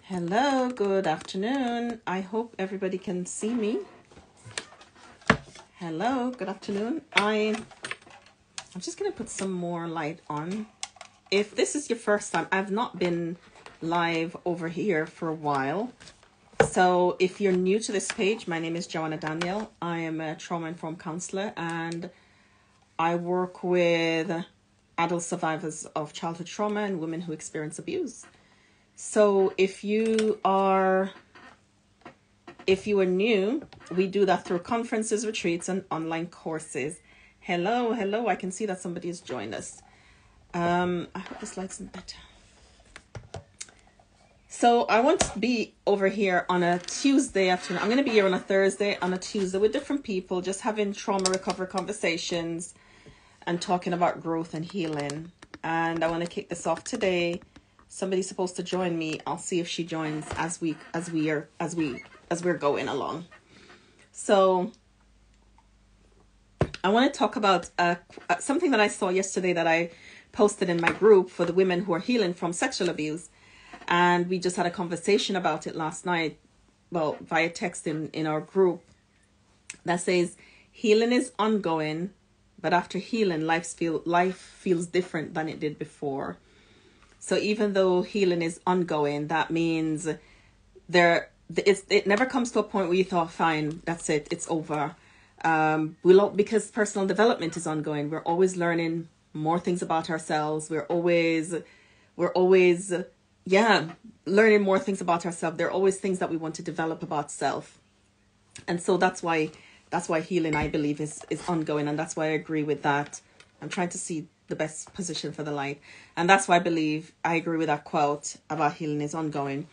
Hello, good afternoon. I hope everybody can see me. Hello, good afternoon. I'm just going to put some more light on. If this is your first time, I've not been live over here for a while. So if you're new to this page, my name is Joanna Daniel. I am a trauma-informed counselor and I work with adult survivors of childhood trauma and women who experience abuse. So if you are new, we do that through conferences, retreats, and online courses. Hello, I can see that somebody has joined us. I hope this light's better. So I want to be over here on a Tuesday afternoon. I'm going to be here on a Thursday, on a Tuesday with different people, just having trauma recovery conversations and talking about growth and healing. And I want to kick this off today. Somebody's supposed to join me. I'll see if she joins as we're going along. So I want to talk about something that I saw yesterday that I posted in my group for the women who are healing from sexual abuse. And we just had a conversation about it last night, well, via text in our group, that says healing is ongoing, but after healing, life feels different than it did before. So even though healing is ongoing, that means it never comes to a point where you thought, fine, that's it, it's over. Because personal development is ongoing. We're always learning more things about ourselves. We're always learning more things about ourselves. There are always things that we want to develop about self. And so that's why healing, I believe, is ongoing. And that's why I agree with that. I'm trying to see the best position for the light. And that's why I agree with that quote about healing is ongoing.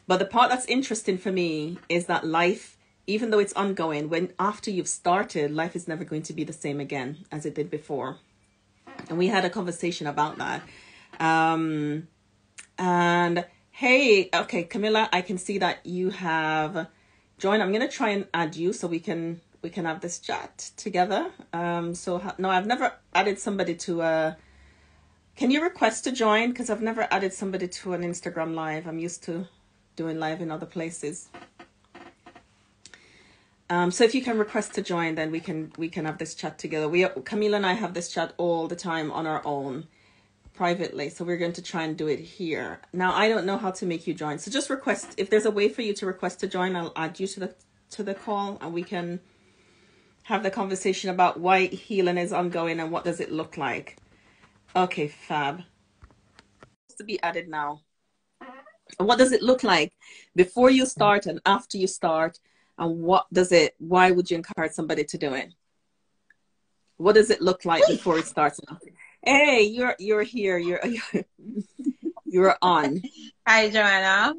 But the part that's interesting for me is that life, even though it's ongoing, after you've started, life is never going to be the same again as it did before. And we had a conversation about that. And hey, okay, Camilla, I can see that you have joined. I'm going to try and add you so we can have this chat together. No, I've never added somebody to can you request to join? Because I've never added somebody to an Instagram live. I'm used to doing live in other places. So if you can request to join, then we can have this chat together. Camila and I have this chat all the time on our own, privately. So we're going to try and do it here. Now, I don't know how to make you join. So just request, if there's a way for you to request to join, I'll add you to the call and we can have the conversation about why healing is ongoing and what does it look like. Okay, fab. To be added now. What does it look like before you start and after you start? And why would you encourage somebody to do it? What does it look like before it starts? Hey, you're here. You're on. Hi, Joanna.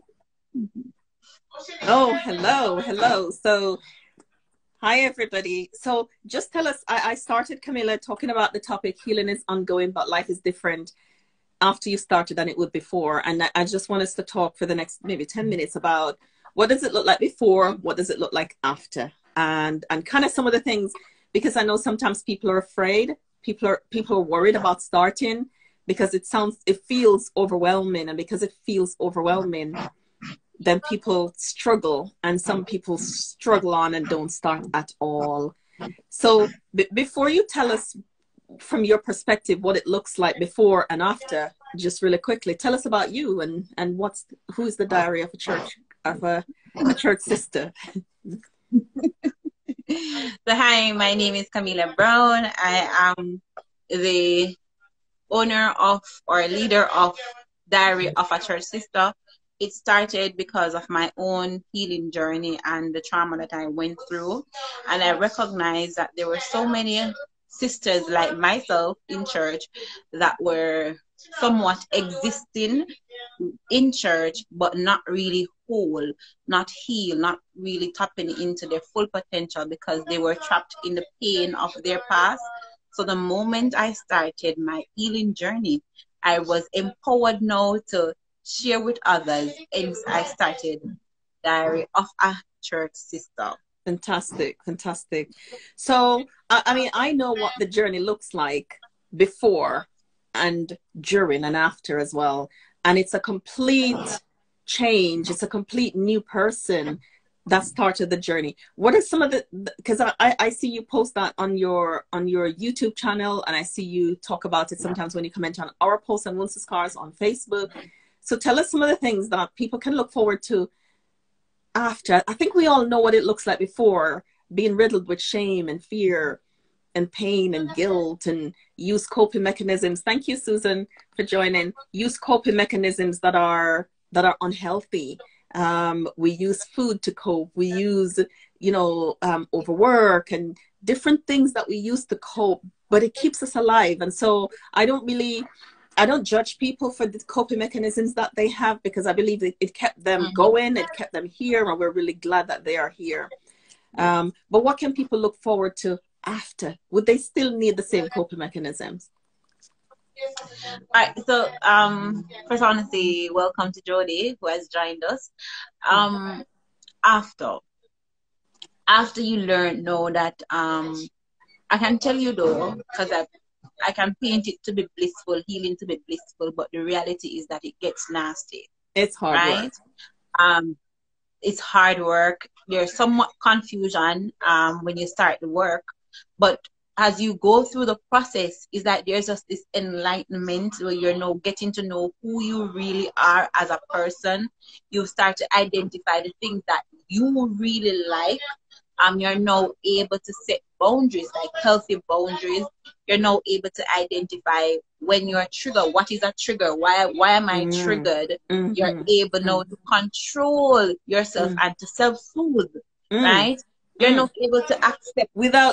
Oh, hello. So, hi, everybody. So just tell us, I started, Camilla, talking about the topic, healing is ongoing, but life is different after you started than it would before. And I just want us to talk for the next maybe 10 minutes about what does it look like before, what does it look like after, and kind of some of the things, because I know sometimes people are afraid, people are worried about starting because it feels overwhelming, and because it feels overwhelming, then people struggle, and some people struggle on and don't start at all. So before you tell us from your perspective what it looks like before and after, just really quickly, tell us about you and who's the diary of a church sister. So hi, my name is Camellia Brown. I am the owner of or leader of Diary of a Church Sister. It started because of my own healing journey and the trauma that I went through. And I recognized that there were so many sisters like myself in church that were somewhat existing in church, but not really whole, not healed, not really tapping into their full potential because they were trapped in the pain of their past. So the moment I started my healing journey, I was empowered now to share with others, and I started Diary of a Church Sister. Fantastic. So, I know what the journey looks like before and during and after as well. And it's a complete change. It's a complete new person that started the journey. What are some of the, because I see you post that on your YouTube channel, and I see you talk about it sometimes when you comment on our posts on Wounds to Scars on Facebook. So tell us some of the things that people can look forward to after. I think we all know what it looks like before, being riddled with shame and fear and pain and guilt, and use coping mechanisms. Thank you, Susan, for joining. Use coping mechanisms that are unhealthy. We use food to cope. We use, overwork and different things that we use to cope, but it keeps us alive. And so I don't judge people for the coping mechanisms that they have, because I believe it kept them going, it kept them here, and we're really glad that they are here. But what can people look forward to after? Would they still need the same coping mechanisms? All right, so first I want to say welcome to Jody, who has joined us. After you know that I can tell you though, because I can paint it to be blissful, healing to be blissful, but the reality is that it gets nasty. It's hard, right? Work. It's hard work. There's somewhat confusion when you start the work, but as you go through the process, is that there's just this enlightenment where you're now getting to know who you really are as a person. You start to identify the things that you really like. You're now able to set boundaries, like healthy boundaries. You're now able to identify when you're triggered. What is a trigger? Why am I triggered? You're able now to control yourself and to self-soothe, right? You're not able to accept without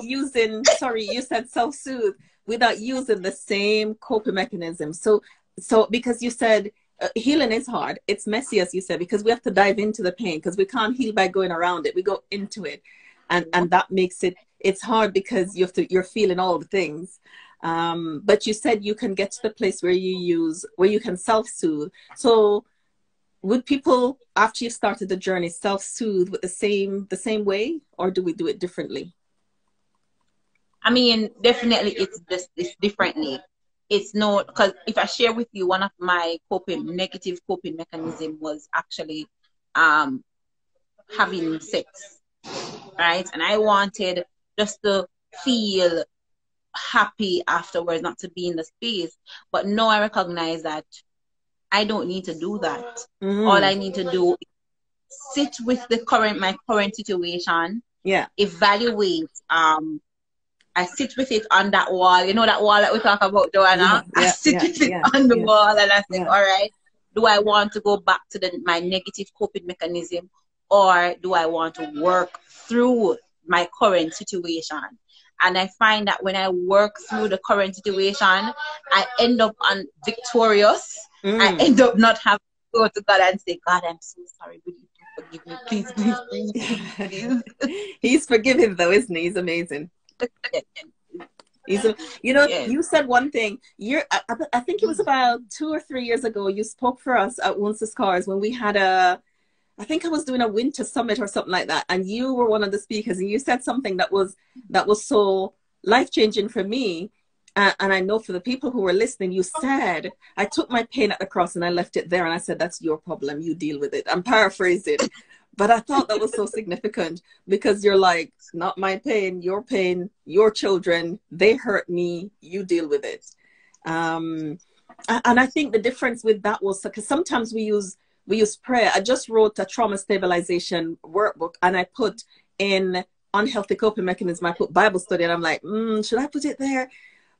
using, sorry, you said self-soothe, without using the same coping mechanism. So because you said healing is hard, it's messy, as you said, because we have to dive into the pain, because we can't heal by going around it. We go into it, and that makes it's hard, because you're feeling all the things. But you said you can get to the place where you can self-soothe. So would people, after you started the journey, self-soothe with the same way, or do we do it differently? I mean, definitely it's differently. It's not, because if I share with you, one of my negative coping mechanism was actually having sex, right? And I wanted just to feel happy afterwards, not to be in the space. But now I recognize that I don't need to do that. All I need to do is sit with my current situation. Yeah. Evaluate. I sit with it on that wall. You know that wall that we talk about, Joanna? I sit with it on the wall, and I say, all right, do I want to go back to my negative coping mechanism, or do I want to work through my current situation? And I find that when I work through the current situation, I end up victorious. I end up not having to go to God and say, God, I'm so sorry. Will you forgive me? Please, please, please, please. He's forgiving though, isn't he? He's amazing. You said one thing. I think it was about 2 or 3 years ago, you spoke for us at Wounds to Scars when we had I think I was doing a winter summit or something like that, and you were one of the speakers, and you said something that was so life-changing for me, and I know for the people who were listening. You said, I took my pain at the cross and I left it there, and I said, that's your problem, you deal with it. I'm paraphrasing, but I thought that was so significant, because you're like, not my pain, your children, they hurt me, you deal with it. And I think the difference with that was, because sometimes we use prayer. I just wrote a trauma stabilization workbook, and I put in unhealthy coping mechanism, I put Bible study, and I'm like, should I put it there?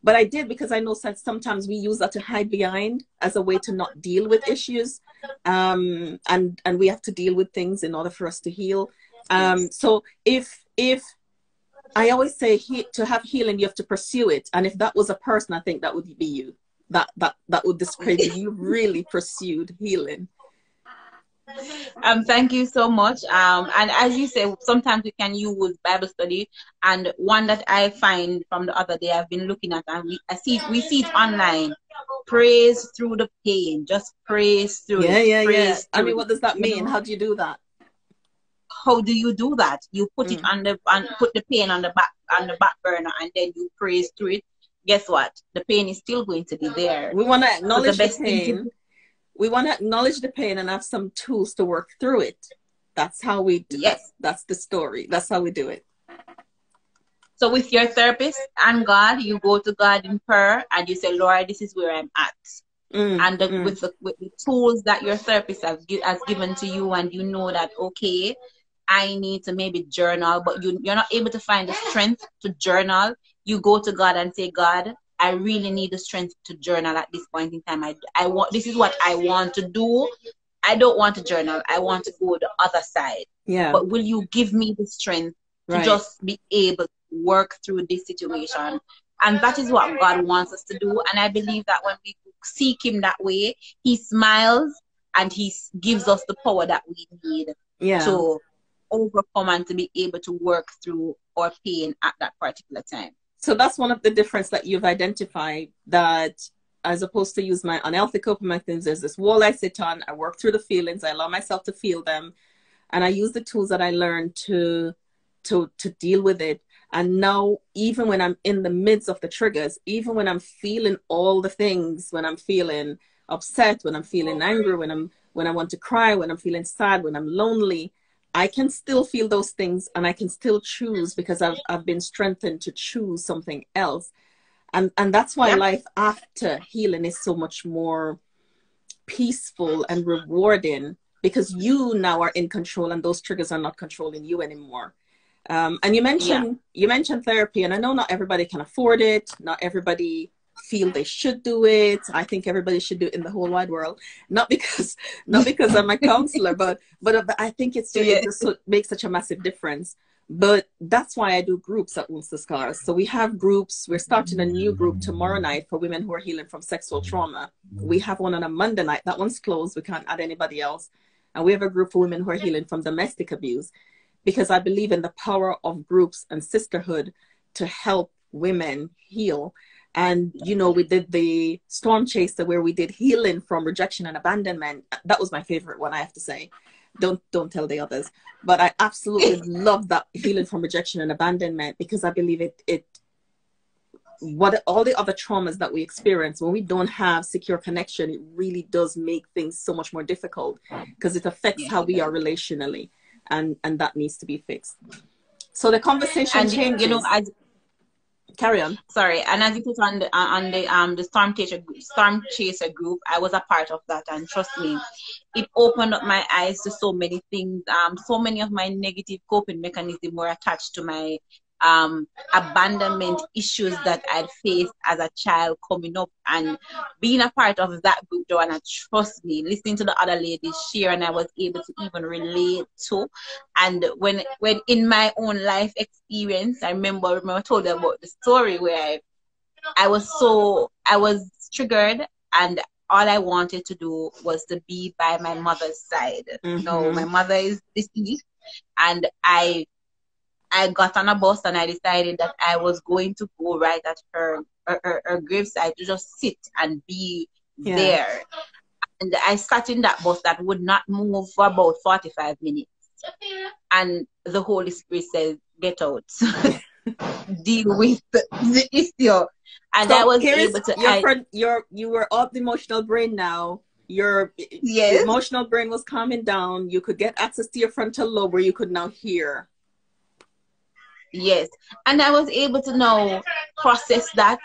But I did, because I know sometimes we use that to hide behind as a way to not deal with issues. And we have to deal with things in order for us to heal. So if I always say to have healing, you have to pursue it. And if that was a person, I think that would be you. That would describe you. You really pursued healing. Thank you so much. And as you say, sometimes we can use Bible study, and one that I find from the other day I've been looking at, and we see it online. Praise through the pain. Just praise through it. Praise I mean, what does that mean? How do you do that? How do you do that? You put it put the pain on the back burner, and then you praise through it. Guess what? The pain is still going to be there. We want to acknowledge the pain. we want to acknowledge the pain and have some tools to work through it. That's how we do. Yes. That's the story. That's how we do it. So with your therapist and God, you go to God in prayer and you say, Lord, this is where I'm at. With the tools that your therapist has given to you, and you know that, okay, I need to maybe journal, but you're not able to find the strength to journal. You go to God and say, God, I really need the strength to journal at this point in time. This is what I want to do. I don't want to journal. I want to go the other side. Yeah. But will you give me the strength to just be able to work through this situation? And that is what God wants us to do. And I believe that when we seek him that way, he smiles and he gives us the power that we need to overcome and to be able to work through our pain at that particular time. So that's one of the difference that you've identified, that as opposed to use my unhealthy coping mechanisms, there's this wall I sit on, I work through the feelings, I allow myself to feel them, and I use the tools that I learned to deal with it. And now, even when I'm in the midst of the triggers, even when I'm feeling all the things, when I'm feeling upset, when I'm feeling angry, when I want to cry, when I'm feeling sad, when I'm lonely, I can still feel those things and I can still choose, because I've been strengthened to choose something else. And that's why life after healing is so much more peaceful and rewarding, because you now are in control and those triggers are not controlling you anymore. And you mentioned therapy, and I know not everybody can afford it. Not everybody feel they should do it. I think everybody should do it in the whole wide world. Not because I'm a counselor, but I think it just makes such a massive difference. But that's why I do groups at Wounds to Scars. So we have groups. We're starting a new group tomorrow night for women who are healing from sexual trauma. We have one on a Monday night. That one's closed. We can't add anybody else. And we have a group for women who are healing from domestic abuse, because I believe in the power of groups and sisterhood to help women heal. And, you know, we did the Storm Chaser where we did healing from rejection and abandonment. That was my favorite one, I have to say. Don't tell the others. But I absolutely love that healing from rejection and abandonment, because I believe what all the other traumas that we experience, when we don't have secure connection, it really does make things so much more difficult, because it affects how we are relationally. And that needs to be fixed. So the conversation changes. You know, carry on. Sorry, and as you put on the Storm Chaser group, I was a part of that, and trust me, it opened up my eyes to so many things. So many of my negative coping mechanisms were attached to my abandonment issues that I'd faced as a child coming up, and being a part of that group, Joanna, trust me, listening to the other ladies share, and I was able to even relate to. And when in my own life experience, I remember I told them about the story where I was triggered, and all I wanted to do was to be by my mother's side. No, my mother is deceased, and I got on a bus and I decided that I was going to go right at her graveside to just sit and be there. And I sat in that bus that would not move for about 45 minutes. And the Holy Spirit says, get out. Deal with the issue. And so I was able to... You were off the emotional brain now. Your emotional brain was calming down. You could get access to your frontal lobe where you could now hear. Yes, and I was able to now process that,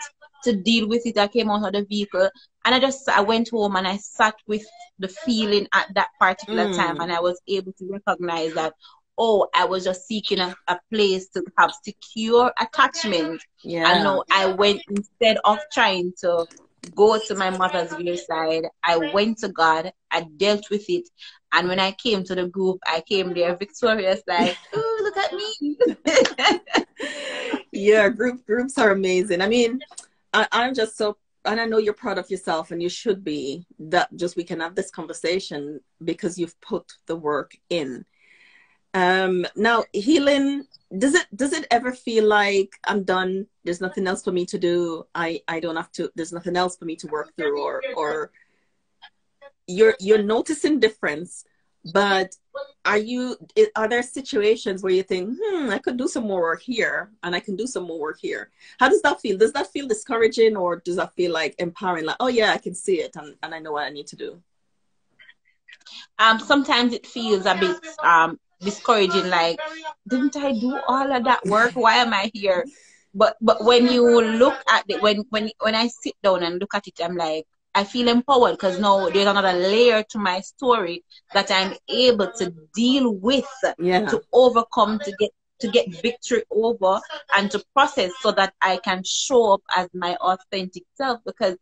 to deal with it. I came out of the vehicle and I went home and I sat with the feeling at that particular time, and I was able to recognize that, oh, I was just seeking a place to have secure attachment. Yeah. And now I went, instead of trying to go to my mother's graveside, I went to God, I dealt with it. And when I came to the group, I came there victorious, like, oh, look at me. Yeah, groups are amazing. I mean, I'm just so, and I know you're proud of yourself, and you should be, that just we can have this conversation because you've put the work in. Now, healing, does it ever feel like I'm done? There's nothing else for me to do. I don't have to, there's nothing else for me to work through, or you're noticing difference, but are there situations where you think, I could do some more work here and I can do some more work here? How does that feel? Does that feel discouraging, or does that feel like empowering? Like, oh yeah, I can see it and I know what I need to do? Sometimes it feels a bit discouraging, like, didn't I do all of that work? Why am I here? But when you look at it, when I sit down and look at it, I'm like, I feel empowered because now there's another layer to my story that I'm able to deal with, Yeah. to overcome, to get victory over, and to process so that I can show up as my authentic self. Because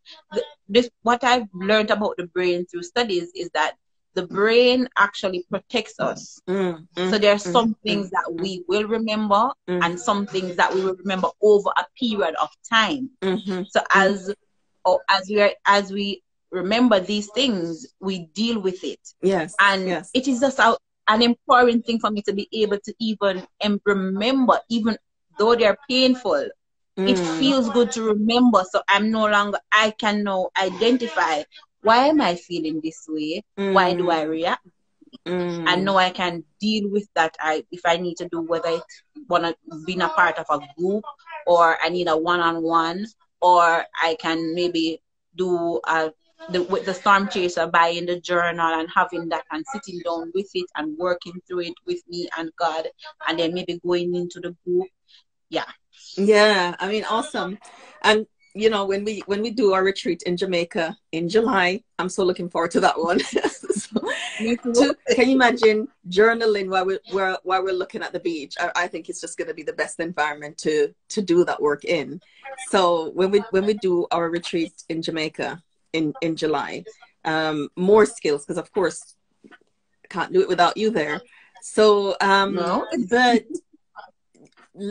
this, what I've learned about the brain through studies is that the brain actually protects us. So there are some things that we will remember and some things that we will remember over a period of time. So as we remember these things, we deal with it. Yes. And yes. it is just an empowering thing for me to be able to even remember, even though they're painful. It feels good to remember. So I can now identify, why am I feeling this way? Why do I react? And now I can deal with that. If I need to do, whether it's wanna be a part of a group, or I need a one-on-one, or I can maybe do with the storm chaser, buying the journal and having that and sitting down with it and working through it with me and God, and then maybe going into the group. Yeah, I mean, awesome. And you know, when we do our retreat in Jamaica in July, I'm so looking forward to that one. Can you imagine journaling while we're looking at the beach? I think it's just going to be the best environment to do that work in. So when we do our retreat in Jamaica in July, more skills, because of course can't do it without you there. So No. but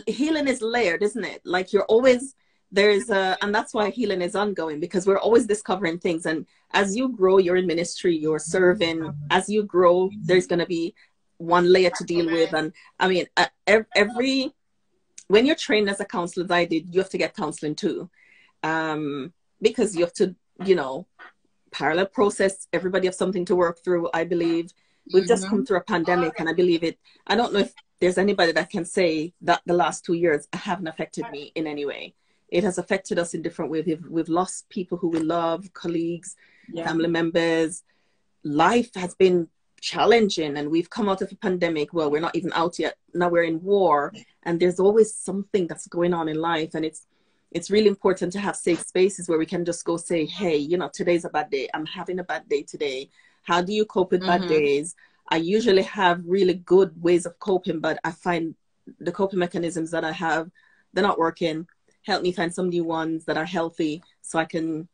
healing is layered, isn't it? Like you're always and that's why healing is ongoing, because we're always discovering things. And as you grow, you're in ministry, you're serving, as you grow, there's going to be one layer to deal with. And I mean, when you're trained as a counselor, as I did, you have to get counseling too, because you have to, parallel process. Everybody have something to work through. I believe we've just come through a pandemic, and I believe it. I don't know if there's anybody that can say that the last 2 years haven't affected me in any way. It has affected us in different ways. We've lost people who we love, colleagues, family members. Life has been challenging, and we've come out of a pandemic. Well, we're not even out yet. Now we're in war, and there's always something that's going on in life. And it's really important to have safe spaces where we can just go say, hey, today's a bad day. I'm having a bad day today. How do you cope with bad days? I usually have really good ways of coping, but I find the coping mechanisms that I have, they're not working. Help me find some new ones that are healthy so I can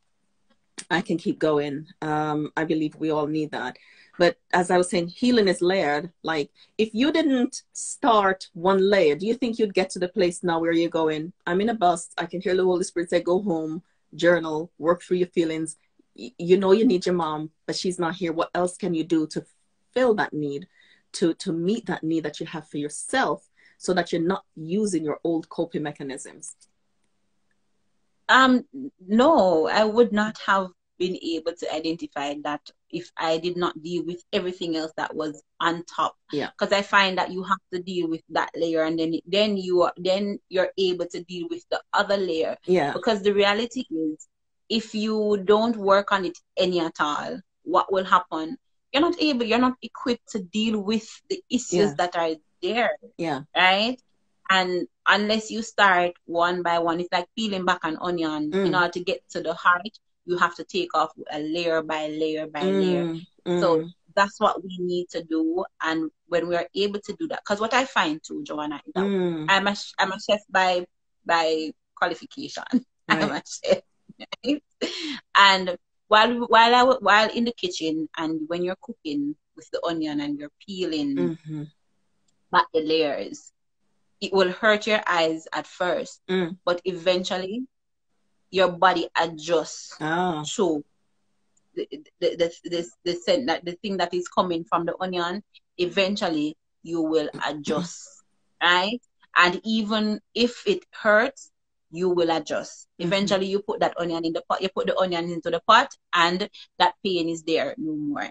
keep going. I believe we all need that. But as I was saying, healing is layered. Like if you didn't start one layer, do you think you'd get to the place now where you're going? I'm in a bus. I can hear the Holy Spirit say, go home, journal, work through your feelings. You need your mom, but she's not here. What else can you do to fill that need, to meet that need that you have for yourself, so that you're not using your old coping mechanisms? No, I would not have been able to identify that if I did not deal with everything else that was on top. Yeah. Because I find that you have to deal with that layer, and then you're able to deal with the other layer. Yeah. Because the reality is, if you don't work on it any at all, what will happen? You're not equipped to deal with the issues that are there. Yeah. Right? And unless you start one by one, it's like peeling back an onion. In order to get to the heart, you have to take off a layer by layer by layer. So that's what we need to do. And when we are able to do that, because what I find too, Joanna, is that I'm a chef by qualification. Right. I'm a chef. Right? And while in the kitchen, and when you're cooking with the onion and you're peeling back the layers, it will hurt your eyes at first, but eventually your body adjusts to the thing that is coming from the onion. Eventually you will adjust, right? And even if it hurts, you will adjust. Eventually you put that onion in the pot, you put the onion into the pot, and that pain is there no more.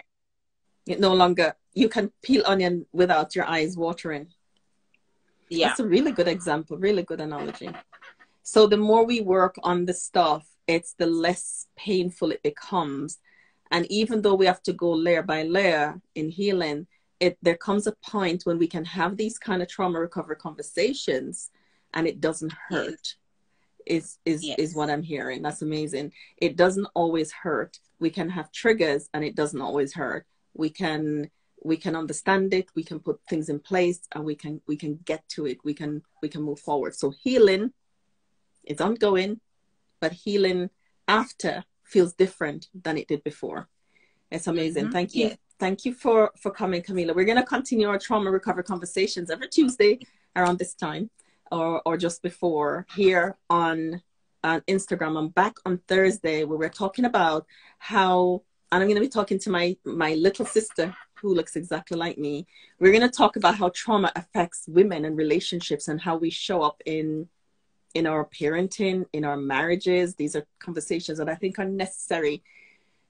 It no longer, you can peel onion without your eyes watering. Yeah. That's a really good example, really good analogy. So the more we work on the stuff, it's the less painful it becomes. And even though we have to go layer by layer in healing, there comes a point when we can have these kind of trauma recovery conversations and it doesn't hurt. Is what I'm hearing. That's amazing. It doesn't always hurt. We can have triggers and it doesn't always hurt. We can understand it, we can put things in place, and we can get to it. We can move forward. So healing is ongoing, but healing after feels different than it did before. It's amazing. Thank you. Thank you for coming, Camellia. We're going to continue our trauma recovery conversations every Tuesday around this time, or just before, here on Instagram. I'm back on Thursday, where we're talking about how, and I'm going to be talking to my little sister who looks exactly like me. We're going to talk about how trauma affects women and relationships and how we show up in our parenting, in our marriages. These are conversations that I think are necessary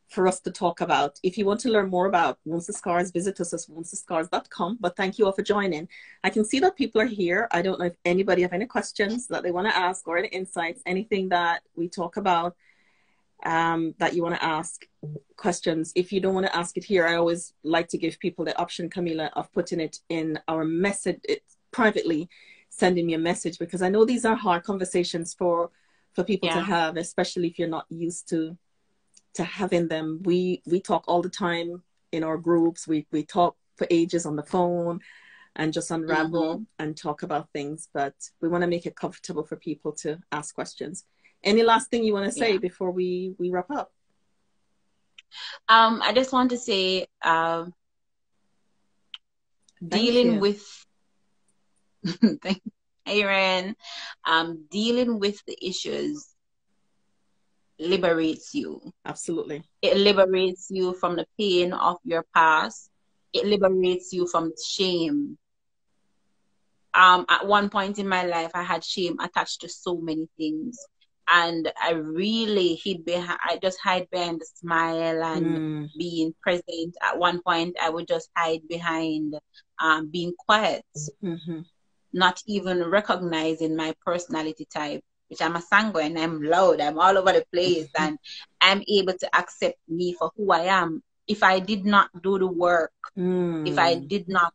for us to talk about. If you want to learn more about Wounds to Scars, visit us at woundstoscars.com. But thank you all for joining. I can see that people are here. I don't know if anybody have any questions that they want to ask, or any insights, anything that we talk about that you want to ask questions. If you don't want to ask it here, I always like to give people the option, Camellia, of putting it in our message privately, sending me a message, because I know these are hard conversations for people to have, especially if you're not used to having them. We talk all the time in our groups. We talk for ages on the phone and just unravel and talk about things, but we want to make it comfortable for people to ask questions. Any last thing you want to say before we wrap up? I just want to say, dealing with Aaron, dealing with the issues liberates you. Absolutely. It liberates you from the pain of your past. It liberates you from shame. At one point in my life, I had shame attached to so many things. And I really I just hide behind the smile and being present. At one point, I would just hide behind being quiet, not even recognizing my personality type, which I'm a sanguine, I'm loud, I'm all over the place, and I'm able to accept me for who I am. If I did not do the work, if I did not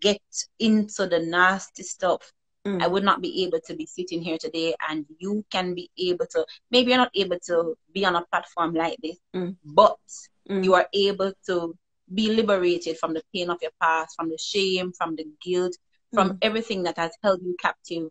get into the nasty stuff, I would not be able to be sitting here today, and you can be able to, maybe you're not able to be on a platform like this, but you are able to be liberated from the pain of your past, from the shame, from the guilt, from everything that has held you captive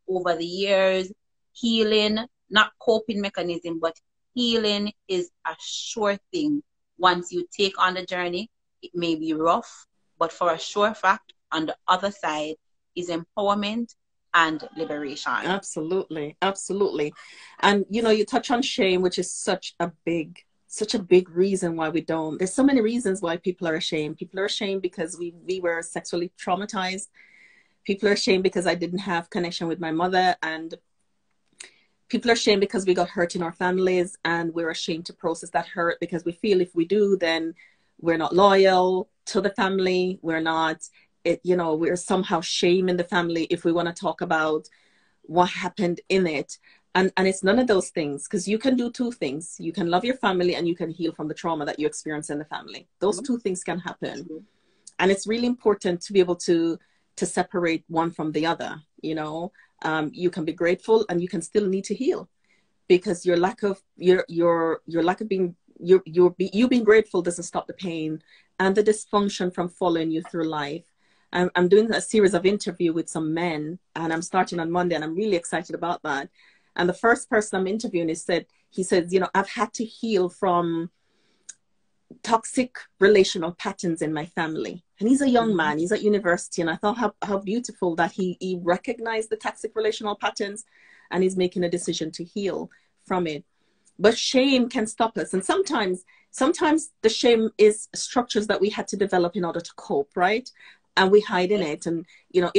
over the years. Healing, not coping mechanism, but healing is a sure thing. Once you take on the journey, it may be rough, but for a sure fact, on the other side is empowerment and liberation. Absolutely. Absolutely. And, you know, you touch on shame, which is such a big reason why we don't. There's so many reasons why people are ashamed. People are ashamed because we were sexually traumatized. People are ashamed because I didn't have connection with my mother, and people are ashamed because we got hurt in our families, and we're ashamed to process that hurt because we feel if we do, then we're not loyal to the family. We're somehow shaming the family if we want to talk about what happened in it. And it's none of those things, because you can do two things. You can love your family and you can heal from the trauma that you experience in the family. Those two things can happen. And it's really important to be able to separate one from the other. You know, you can be grateful and you can still need to heal, because your lack of being grateful doesn't stop the pain and the dysfunction from following you through life. I'm doing a series of interview with some men, and I'm starting on Monday, and I'm really excited about that. And the first person I'm interviewing he says, you know, I've had to heal from toxic relational patterns in my family. And he's a young man, he's at university, and I thought how beautiful that he recognized the toxic relational patterns and he's making a decision to heal from it. But shame can stop us. And sometimes the shame is structures that we had to develop in order to cope, right? And we hide in it. And, you know,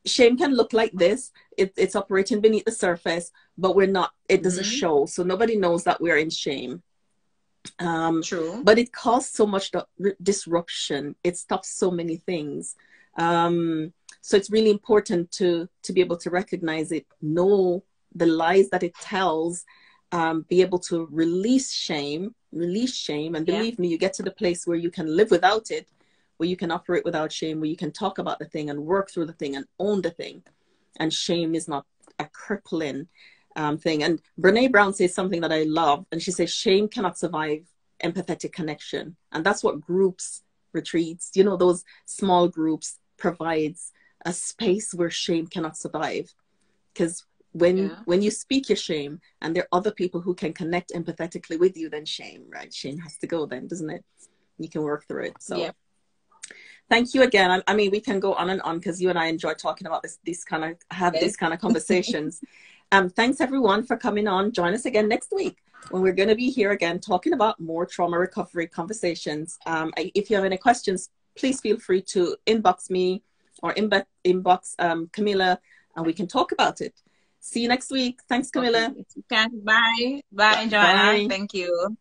shame can look like this. It's operating beneath the surface, but it doesn't show. So nobody knows that we're in shame. True. But it caused so much disruption. It stops so many things. So it's really important to be able to recognize it, know the lies that it tells, be able to release shame, release shame. And Yeah. believe me, you get to the place where you can live without it, where you can operate without shame, where you can talk about the thing and work through the thing and own the thing. And shame is not a crippling thing. And Brene Brown says something that I love. And she says, shame cannot survive empathetic connection. And that's what groups, retreats, you know, those small groups provides a space where shame cannot survive. Because when you speak your shame and there are other people who can connect empathetically with you, then shame, right? Shame has to go then, doesn't it? You can work through it. So thank you again. I mean, we can go on and on because you and I enjoy talking about these kind of conversations. Thanks everyone for coming on. Join us again next week when we're going to be here again talking about more trauma recovery conversations. If you have any questions, please feel free to inbox me or inbox Camilla, and we can talk about it. See you next week. Thanks, Camilla. Okay. Bye. Bye, Joanna. Bye. Thank you.